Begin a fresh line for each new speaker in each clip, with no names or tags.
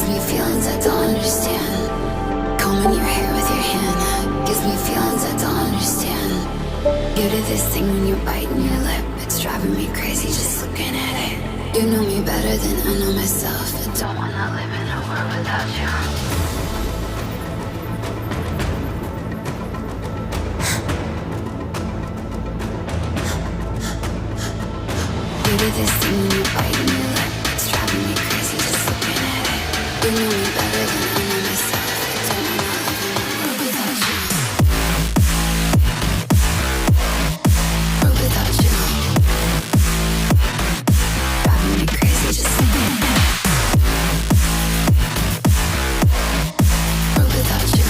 gives me feelings I don't understand. Combing your hair with your hand gives me feelings I don't understand. You do this thing when you're biting your lip, it's driving me crazy just looking at it. You know me better than I know myself. I don't wanna live in a world without you. You do this thing when you're biting your lip, it's driving me crazy just looking at it. You know me better than I know myself. I don't wanna live in a world without you. World without you. Driving me crazy just looking at it. World without you.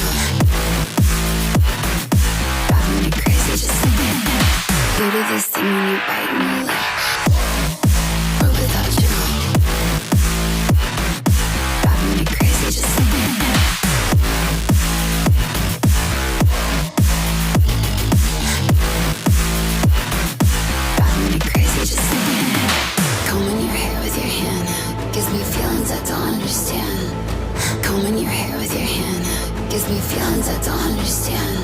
Driving me crazy just looking at it. You do this thing when you're biting your lip. Without you, driving me crazy just looking at it. Driving me crazy just looking at it. Combing your hair with your hand gives me feelings I don't understand. Combing your hair with your hand gives me feelings I don't understand.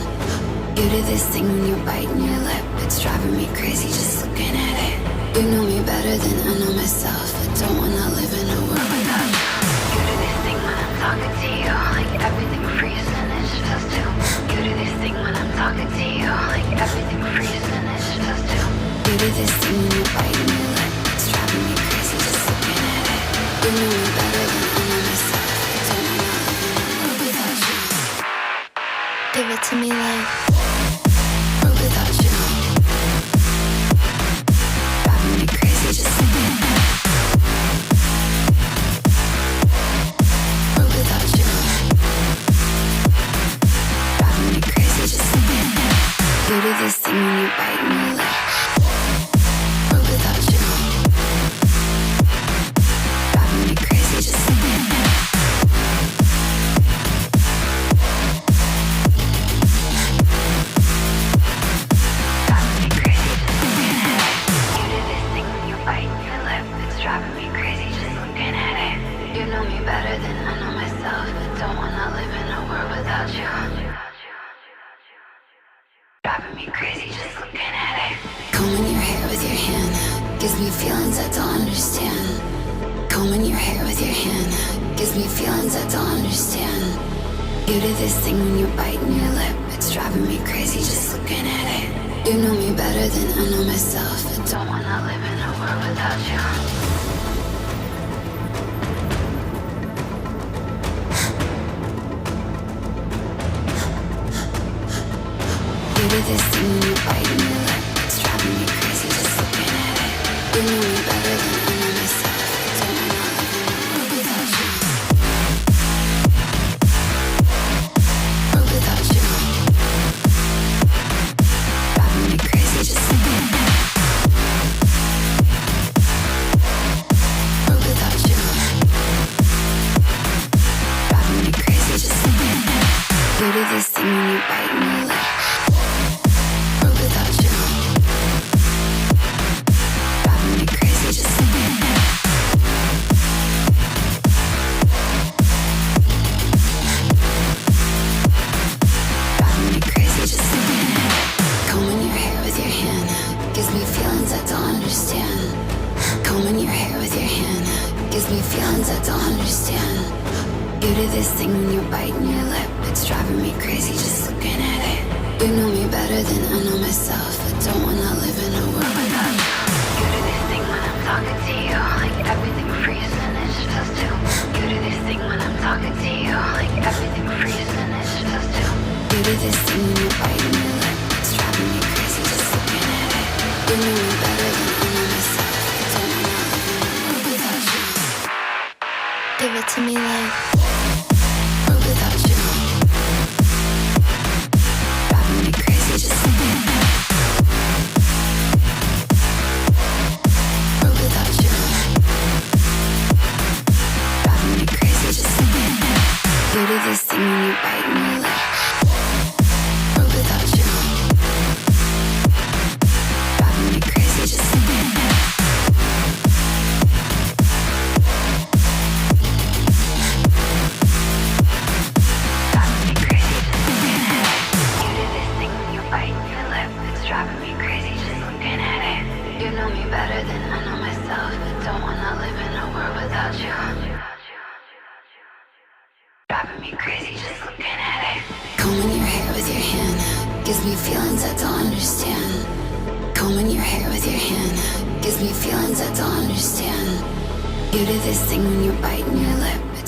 You do this thing when you're biting your lip, it's driving me crazy just looking at it. You know me better than I know myself. I don't wanna live in a world without you. You do this thing when I'm talking to you, like everything freezes and it's just you. You do this thing when I'm talking to you, like everything freezes and it's just you. You do this thing when you're biting your lip, it's driving me crazy just looking at it. You know me better than I know myself. I don't wanna live in a world without you. Give it to me like world without you. Me crazy just looking at it. World without you. Driving me crazy just looking at it. You do this thing when you're biting your lip. World without you. Driving me crazy just looking at it. Driving me crazy just looking at it. Biting your lip, it's driving me crazy just looking at it. You know me better than I know myself. I don't wanna live in a world without you. Driving me crazy just looking at it. Combing your hair with your hand gives me feelings I don't understand. Combing your hair with your hand gives me feelings I don't understand. You do this thing when you're biting your lip, it's driving me crazy just looking at it. You know me better than I know myself. I don't wanna live in a world without you. You do this thing when you're biting your lip, it's driving me crazy just looking at it. You know me better than I know myself. I don't wanna live in a world without you. World without you. Driving me crazy just looking at it. World without you. Driving me crazy just looking at it. You do this thing when you're biting your lip. World without you. Driving me crazy just looking at it. Driving me crazy just looking at it. Combing your hair with your hand gives me feelings I don't understand. Combing your hair with your hand gives me feelings I don't understand. You do this thing when you're biting your lip, it's driving me crazy just looking at it. You know me better than I know myself. I don't wanna live in a world without you. You do this thing when I'm talking to you, like everything freezes and it's just you. You do this thing when I'm talking to you, like everything freezes and it's just you. You do this thing when you're biting your lip, it's driving me crazy just looking at it. You know me better than I know myself. I don't wanna live in a world without you. Give it to me like world without you. Driving me crazy just looking at it. World without you. Driving me crazy just looking at it. You do this thing when you're biting your lip. World without you. Driving me crazy just looking at it. gives me feelings I don't understand. Combing your hair with your hand gives me feelings I don't understand. You do this thing when you're biting your lip.